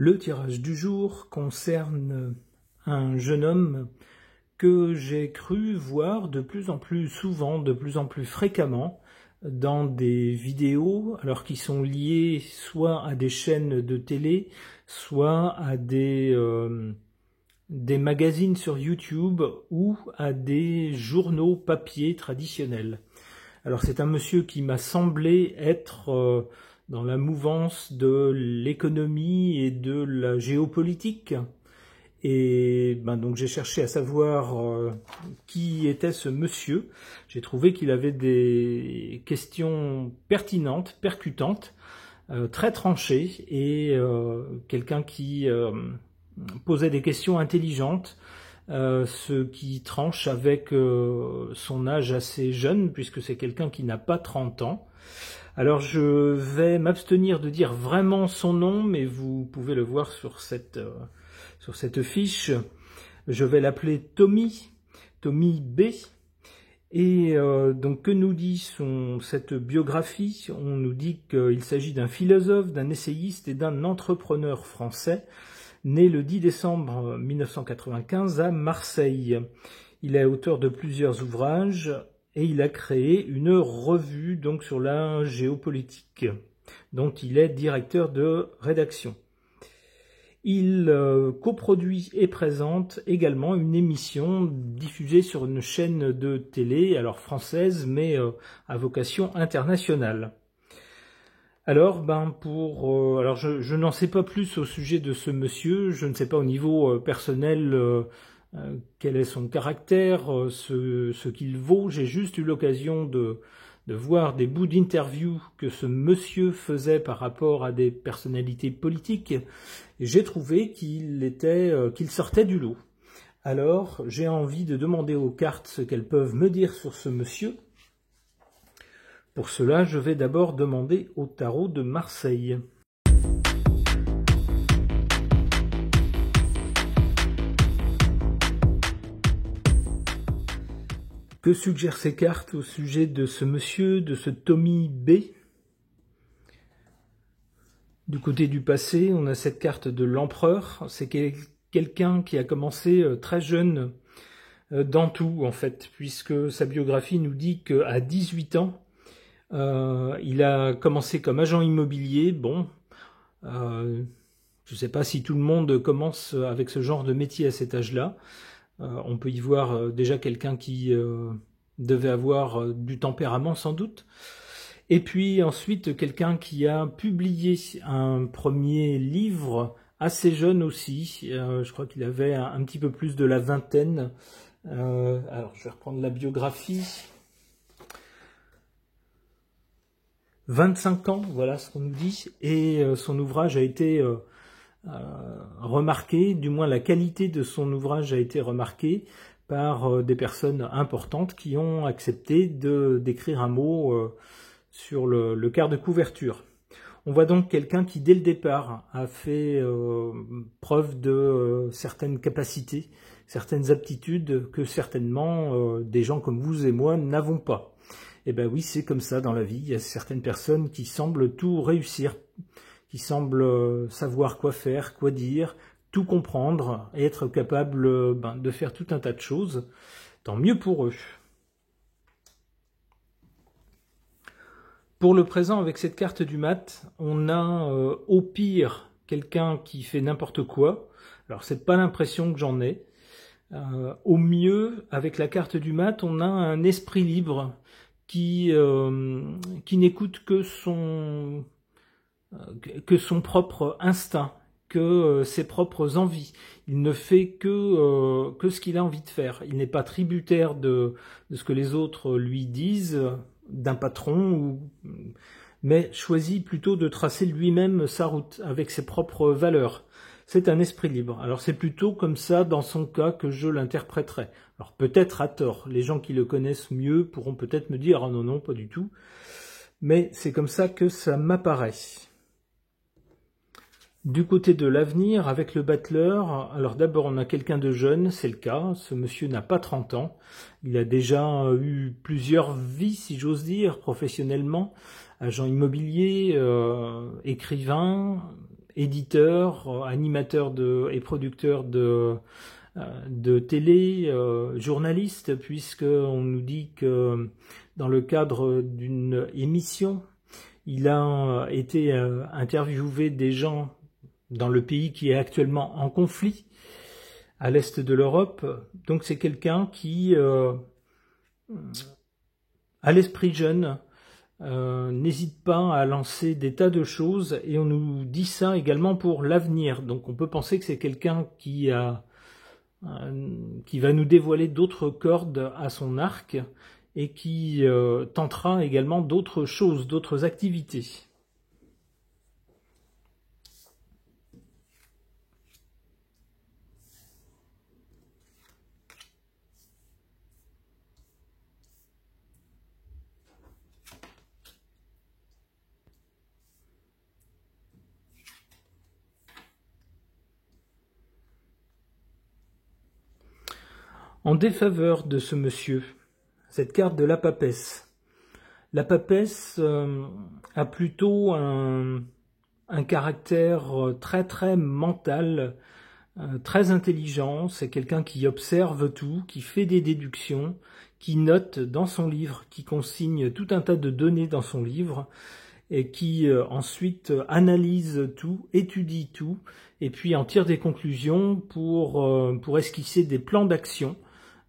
Le tirage du jour concerne un jeune homme que j'ai cru voir de plus en plus souvent, de plus en plus fréquemment dans des vidéos, alors qui sont liées soit à des chaînes de télé, soit à des magazines sur YouTube ou à des journaux papier traditionnels. Alors c'est un monsieur qui m'a semblé être dans la mouvance de l'économie et de la géopolitique. Et donc j'ai cherché à savoir qui était ce monsieur. J'ai trouvé qu'il avait des questions pertinentes, percutantes, très tranchées, et quelqu'un qui posait des questions intelligentes, ce qui tranche avec son âge assez jeune, puisque c'est quelqu'un qui n'a pas 30 ans. Alors je vais m'abstenir de dire vraiment son nom, mais vous pouvez le voir sur cette fiche. Je vais l'appeler Tommy B. Et donc que nous dit cette biographie? On nous dit qu'il s'agit d'un philosophe, d'un essayiste et d'un entrepreneur français, né le 10 décembre 1995 à Marseille. Il est auteur de plusieurs ouvrages et il a créé une revue donc sur la géopolitique, dont il est directeur de rédaction. Il coproduit et présente également une émission diffusée sur une chaîne de télé, alors française, mais à vocation internationale. Alors, alors je n'en sais pas plus au sujet de ce monsieur, je ne sais pas au niveau personnel quel est son caractère, ce qu'il vaut. J'ai juste eu l'occasion de voir des bouts d'interviews que ce monsieur faisait par rapport à des personnalités politiques, et j'ai trouvé qu'il sortait du lot. Alors, j'ai envie de demander aux cartes ce qu'elles peuvent me dire sur ce monsieur. Pour cela, je vais d'abord demander au tarot de Marseille. Que suggèrent ces cartes au sujet de ce monsieur, de ce Tommy B? Du côté du passé, on a cette carte de l'empereur. C'est quelqu'un qui a commencé très jeune dans tout, en fait, puisque sa biographie nous dit qu'à 18 ans, il a commencé comme agent immobilier. Bon, je ne sais pas si tout le monde commence avec ce genre de métier à cet âge-là. On peut y voir déjà quelqu'un qui devait avoir du tempérament sans doute. Et puis ensuite quelqu'un qui a publié un premier livre assez jeune aussi. Je crois qu'il avait un petit peu plus de la vingtaine. Alors je vais reprendre la biographie. 25 ans, voilà ce qu'on nous dit. Et son ouvrage a été remarqué, du moins la qualité de son ouvrage a été remarquée par des personnes importantes qui ont accepté d'écrire un mot sur le quart de couverture. On voit donc quelqu'un qui dès le départ a fait preuve de certaines capacités, certaines aptitudes que certainement des gens comme vous et moi n'avons pas. Et ben oui, c'est comme ça dans la vie, il y a certaines personnes qui semblent tout réussir, qui semblent savoir quoi faire, quoi dire, tout comprendre et être capables de faire tout un tas de choses. Tant mieux pour eux. Pour le présent, avec cette carte du mat, on a au pire quelqu'un qui fait n'importe quoi. Alors c'est pas l'impression que j'en ai. Au mieux, avec la carte du mat, on a un esprit libre qui n'écoute que son propre instinct, que ses propres envies. Il ne fait que ce qu'il a envie de faire. Il n'est pas tributaire de ce que les autres lui disent, d'un patron, mais choisit plutôt de tracer lui-même sa route avec ses propres valeurs. C'est un esprit libre. Alors c'est plutôt comme ça, dans son cas, que je l'interpréterai. Alors peut-être à tort. Les gens qui le connaissent mieux pourront peut-être me dire « Ah non, non, pas du tout ». Mais c'est comme ça que ça m'apparaît. Du côté de l'avenir, avec le battleur, alors d'abord on a quelqu'un de jeune, c'est le cas, ce monsieur n'a pas 30 ans, il a déjà eu plusieurs vies, si j'ose dire, professionnellement, agent immobilier, écrivain, éditeur, animateur et producteur de télé, journaliste, puisqu'on nous dit que dans le cadre d'une émission, il a été interviewé des gens dans le pays qui est actuellement en conflit, à l'est de l'Europe. Donc c'est quelqu'un qui à l'esprit jeune, n'hésite pas à lancer des tas de choses, et on nous dit ça également pour l'avenir. Donc on peut penser que c'est quelqu'un qui va nous dévoiler d'autres cordes à son arc, et qui tentera également d'autres choses, d'autres activités. En défaveur de ce monsieur, cette carte de la papesse. La papesse a plutôt un caractère très très mental, très intelligent. C'est quelqu'un qui observe tout, qui fait des déductions, qui note dans son livre, qui consigne tout un tas de données dans son livre, et qui ensuite analyse tout, étudie tout, et puis en tire des conclusions pour esquisser des plans d'action,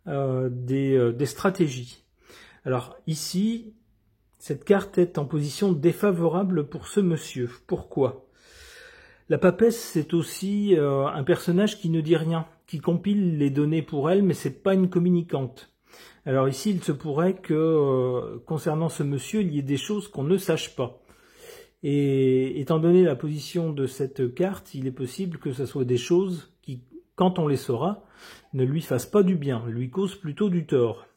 des stratégies. Alors ici, cette carte est en position défavorable pour ce monsieur. Pourquoi ? La papesse, c'est aussi un personnage qui ne dit rien, qui compile les données pour elle, mais c'est pas une communicante. Alors ici, il se pourrait que, concernant ce monsieur, il y ait des choses qu'on ne sache pas. Et étant donné la position de cette carte, il est possible que ce soit des choses qui, quand on les saura, ne lui fassent pas du bien, lui causent plutôt du tort.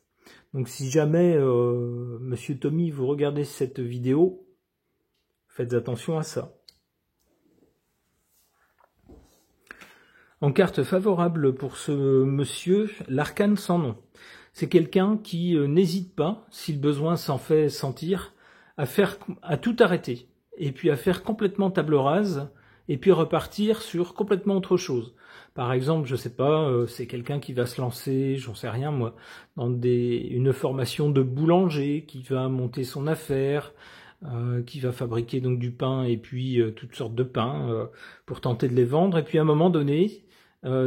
Donc si jamais, Monsieur Tommy, vous regardez cette vidéo, faites attention à ça. En carte favorable pour ce monsieur, l'arcane sans nom. C'est quelqu'un qui n'hésite pas, si le besoin s'en fait sentir, à tout arrêter, et puis à faire complètement table rase, et puis repartir sur complètement autre chose. Par exemple, je sais pas, c'est quelqu'un qui va se lancer, j'en sais rien moi, dans une formation de boulanger, qui va monter son affaire, qui va fabriquer donc du pain et puis toutes sortes de pains pour tenter de les vendre. Et puis à un moment donné,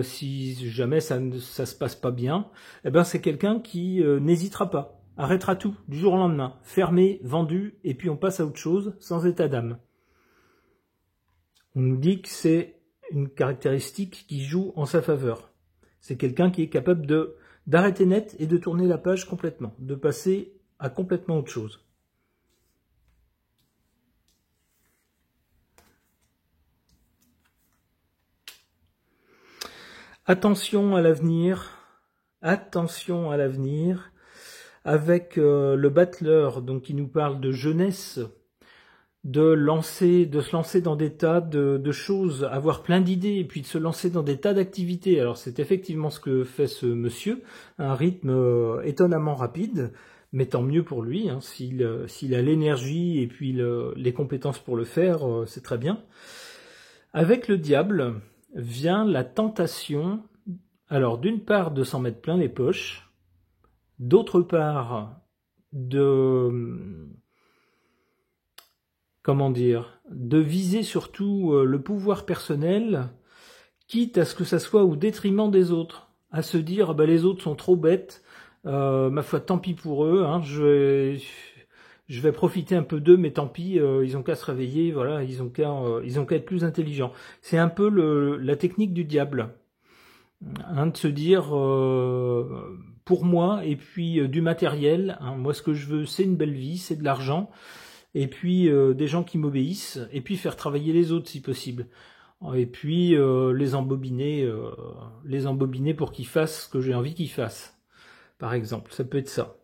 si jamais ça se passe pas bien, eh ben c'est quelqu'un qui n'hésitera pas, arrêtera tout du jour au lendemain, fermé, vendu, et puis on passe à autre chose sans état d'âme. On nous dit que c'est une caractéristique qui joue en sa faveur. C'est quelqu'un qui est capable d'arrêter net et de tourner la page complètement, de passer à complètement autre chose. Attention à l'avenir, avec le battleur, donc qui nous parle de jeunesse, de se lancer dans des tas de choses, avoir plein d'idées, et puis de se lancer dans des tas d'activités. Alors c'est effectivement ce que fait ce monsieur, un rythme étonnamment rapide, mais tant mieux pour lui, hein, s'il a l'énergie et puis les compétences pour le faire, c'est très bien. Avec le diable vient la tentation, alors d'une part de s'en mettre plein les poches, d'autre part de viser surtout le pouvoir personnel, quitte à ce que ça soit au détriment des autres, à se dire bah, les autres sont trop bêtes, ma foi tant pis pour eux, hein, je vais profiter un peu d'eux, mais tant pis, ils ont qu'à se réveiller, voilà, ils ont qu'à être plus intelligents. C'est un peu la technique du diable, hein, de se dire pour moi, et puis du matériel, hein, moi ce que je veux c'est une belle vie, c'est de l'argent, et puis des gens qui m'obéissent, et puis faire travailler les autres si possible, et puis les embobiner pour qu'ils fassent ce que j'ai envie qu'ils fassent, par exemple, ça peut être ça.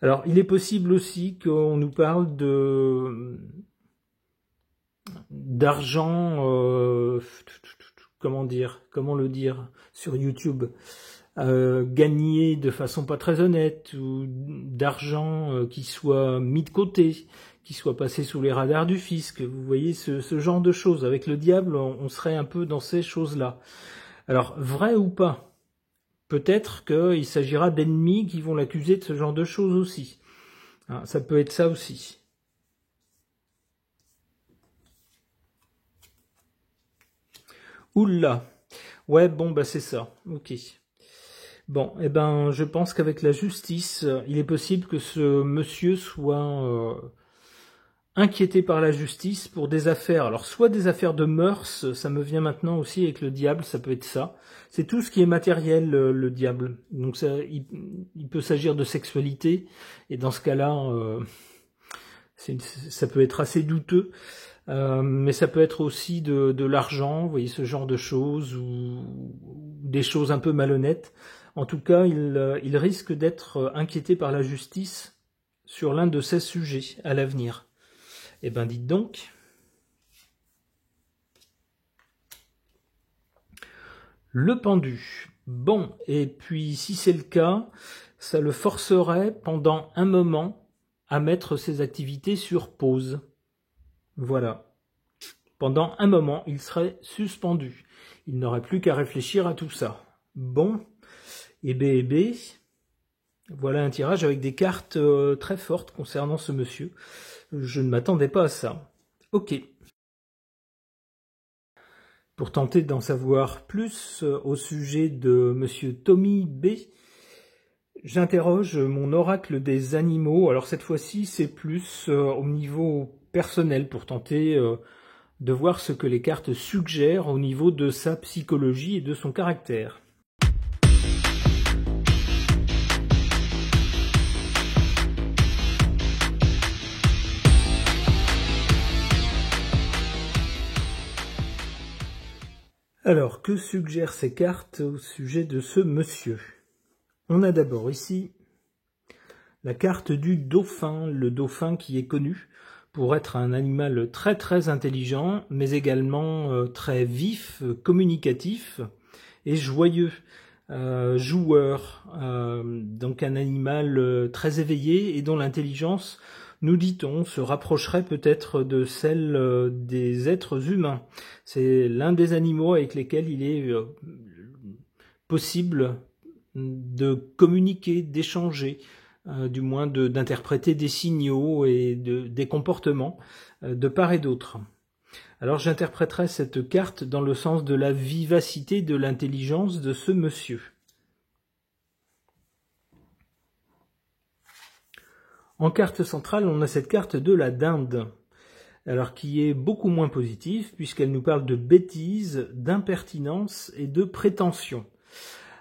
Alors il est possible aussi qu'on nous parle d'argent, comment le dire sur YouTube, gagné de façon pas très honnête, ou d'argent qui soit mis de côté, qui soit passé sous les radars du fisc. Vous voyez ce genre de choses. Avec le diable, on serait un peu dans ces choses-là. Alors, vrai ou pas, peut-être qu'il s'agira d'ennemis qui vont l'accuser de ce genre de choses aussi. Hein, ça peut être ça aussi. Oula. Ouais, bon, bah c'est ça. Ok. Bon, eh ben, je pense qu'avec la justice, il est possible que ce monsieur soit inquiété par la justice pour des affaires. Alors, soit des affaires de mœurs, ça me vient maintenant aussi avec le diable, ça peut être ça. C'est tout ce qui est matériel, le diable. Donc, ça, il peut s'agir de sexualité, et dans ce cas-là, ça peut être assez douteux. Mais ça peut être aussi de l'argent, vous voyez, ce genre de choses, ou des choses un peu malhonnêtes. En tout cas, il risque d'être inquiété par la justice sur l'un de ces sujets à l'avenir. Eh ben, dites donc. Le pendu. Bon, et puis si c'est le cas, ça le forcerait pendant un moment à mettre ses activités sur pause. Voilà. Pendant un moment, il serait suspendu. Il n'aurait plus qu'à réfléchir à tout ça. Bon, et B, voilà un tirage avec des cartes très fortes concernant ce monsieur. Je ne m'attendais pas à ça. Ok. Pour tenter d'en savoir plus au sujet de monsieur Tommy B, j'interroge mon oracle des animaux. Alors cette fois-ci, c'est plus au niveau personnel pour tenter de voir ce que les cartes suggèrent au niveau de sa psychologie et de son caractère. Alors, que suggèrent ces cartes au sujet de ce monsieur? On a d'abord ici la carte du dauphin, le dauphin qui est connu pour être un animal très très intelligent, mais également très vif, communicatif et joyeux, joueur, donc un animal très éveillé et dont l'intelligence, nous dit-on, se rapprocherait peut-être de celle des êtres humains. C'est l'un des animaux avec lesquels il est possible de communiquer, d'échanger, du moins d'interpréter des signaux et des comportements de part et d'autre. Alors j'interpréterai cette carte dans le sens de la vivacité, de l'intelligence de ce monsieur. En carte centrale, on a cette carte de la dinde, alors qui est beaucoup moins positive puisqu'elle nous parle de bêtises, d'impertinence et de prétention.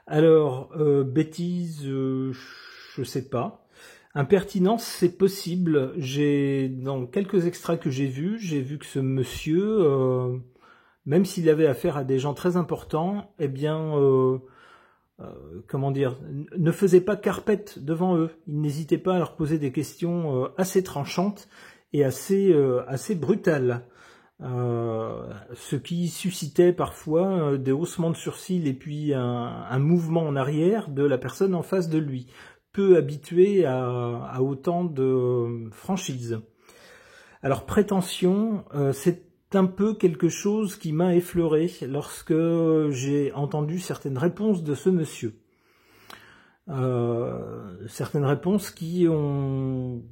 Alors, bêtises, je sais pas. Impertinence, c'est possible. Dans quelques extraits que j'ai vu que ce monsieur, même s'il avait affaire à des gens très importants, eh bien, comment dire, ne faisait pas carpette devant eux. Il n'hésitait pas à leur poser des questions assez tranchantes et assez brutales. Ce qui suscitait parfois des haussements de sourcils et puis un mouvement en arrière de la personne en face de lui, peu habitué à autant de franchise. Alors prétention, c'est un peu quelque chose qui m'a effleuré lorsque j'ai entendu certaines réponses de ce monsieur. Certaines réponses qui m'ont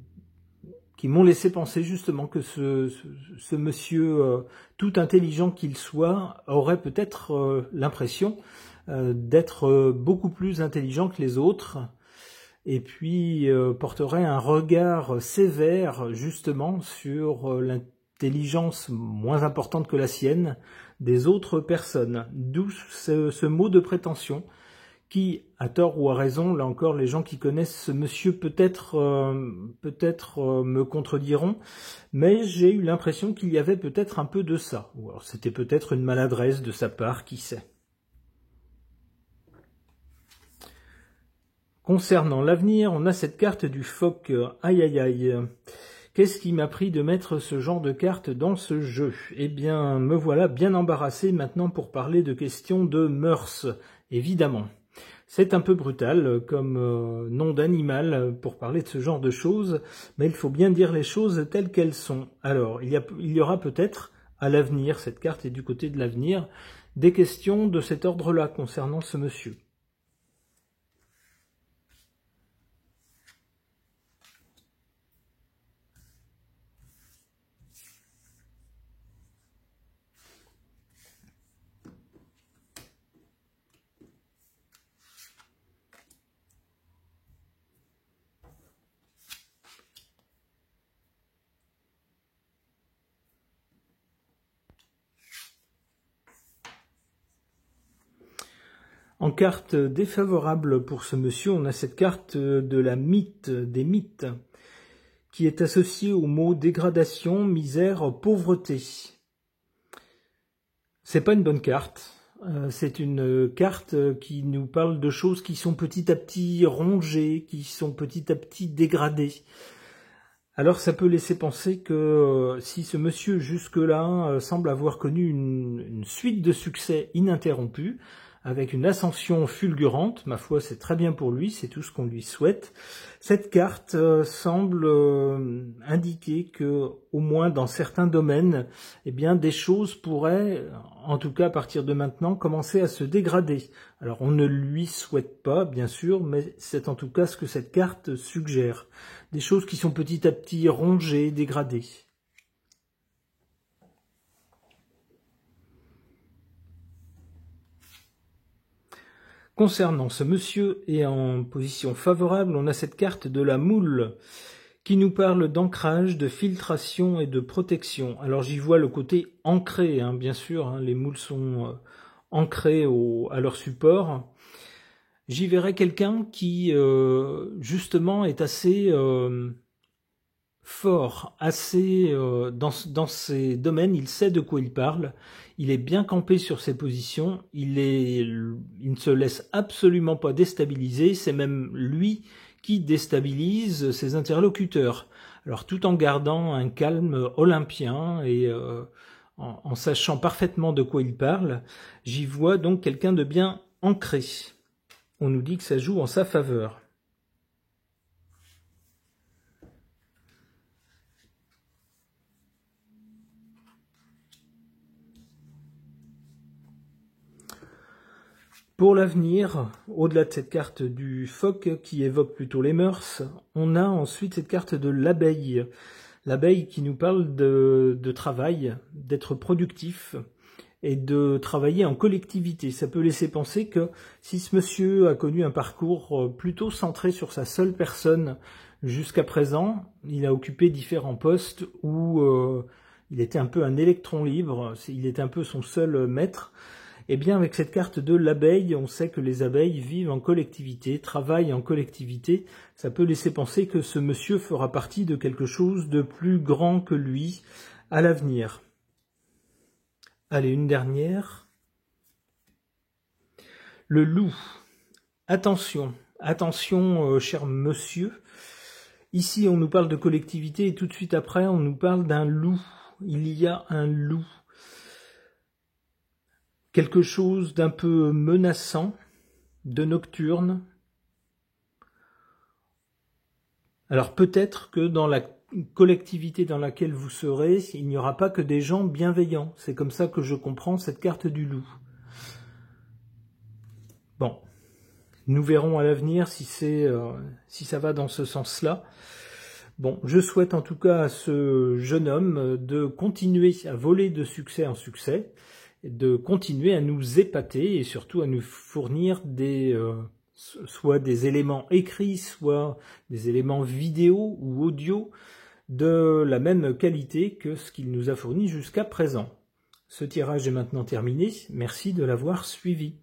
laissé penser justement que ce monsieur, tout intelligent qu'il soit, aurait peut-être l'impression d'être beaucoup plus intelligent que les autres, et puis porterait un regard sévère justement sur l'intelligence moins importante que la sienne des autres personnes. D'où ce mot de prétention, qui, à tort ou à raison, là encore, les gens qui connaissent ce monsieur peut-être me contrediront, mais j'ai eu l'impression qu'il y avait peut-être un peu de ça. Ou alors c'était peut-être une maladresse de sa part, qui sait. Concernant l'avenir, on a cette carte du phoque. Aïe aïe aïe. Qu'est-ce qui m'a pris de mettre ce genre de carte dans ce jeu? Eh bien, me voilà bien embarrassé maintenant pour parler de questions de mœurs, évidemment. C'est un peu brutal comme nom d'animal pour parler de ce genre de choses, mais il faut bien dire les choses telles qu'elles sont. Alors, il y aura peut-être à l'avenir, cette carte est du côté de l'avenir, des questions de cet ordre-là concernant ce monsieur. En carte défavorable pour ce monsieur, on a cette carte de la mythe, des mythes, qui est associée au mot dégradation, misère, pauvreté. C'est pas une bonne carte. C'est une carte qui nous parle de choses qui sont petit à petit rongées, qui sont petit à petit dégradées. Alors ça peut laisser penser que si ce monsieur jusque-là semble avoir connu une suite de succès ininterrompus, avec une ascension fulgurante, ma foi c'est très bien pour lui, c'est tout ce qu'on lui souhaite, cette carte semble indiquer que, au moins dans certains domaines, eh bien des choses pourraient, en tout cas à partir de maintenant, commencer à se dégrader. Alors on ne lui souhaite pas, bien sûr, mais c'est en tout cas ce que cette carte suggère. Des choses qui sont petit à petit rongées, dégradées. Concernant ce monsieur, et en position favorable, on a cette carte de la moule, qui nous parle d'ancrage, de filtration et de protection. Alors j'y vois le côté ancré, hein, bien sûr, hein, les moules sont ancrées à leur support. J'y verrai quelqu'un qui, justement, est assez fort, assez dans ses domaines, il sait de quoi il parle, il est bien campé sur ses positions, il ne se laisse absolument pas déstabiliser, c'est même lui qui déstabilise ses interlocuteurs. Alors tout en gardant un calme olympien et en sachant parfaitement de quoi il parle, j'y vois donc quelqu'un de bien ancré. On nous dit que ça joue en sa faveur. Pour l'avenir, au-delà de cette carte du phoque qui évoque plutôt les mœurs, on a ensuite cette carte de l'abeille. L'abeille qui nous parle de travail, d'être productif et de travailler en collectivité. Ça peut laisser penser que si ce monsieur a connu un parcours plutôt centré sur sa seule personne jusqu'à présent, il a occupé différents postes où il était un peu un électron libre, il était un peu son seul maître. Eh bien, avec cette carte de l'abeille, on sait que les abeilles vivent en collectivité, travaillent en collectivité. Ça peut laisser penser que ce monsieur fera partie de quelque chose de plus grand que lui à l'avenir. Allez, une dernière. Le loup. Attention, attention, cher monsieur. Ici, on nous parle de collectivité et tout de suite après, on nous parle d'un loup. Il y a un loup. Quelque chose d'un peu menaçant, de nocturne. Alors peut-être que dans la collectivité dans laquelle vous serez, il n'y aura pas que des gens bienveillants. C'est comme ça que je comprends cette carte du loup. Bon, nous verrons à l'avenir si ça va dans ce sens-là. Bon, je souhaite en tout cas à ce jeune homme de continuer à voler de succès en succès, de continuer à nous épater et surtout à nous fournir soit des éléments écrits, soit des éléments vidéo ou audio de la même qualité que ce qu'il nous a fourni jusqu'à présent. Ce tirage est maintenant terminé, merci de l'avoir suivi.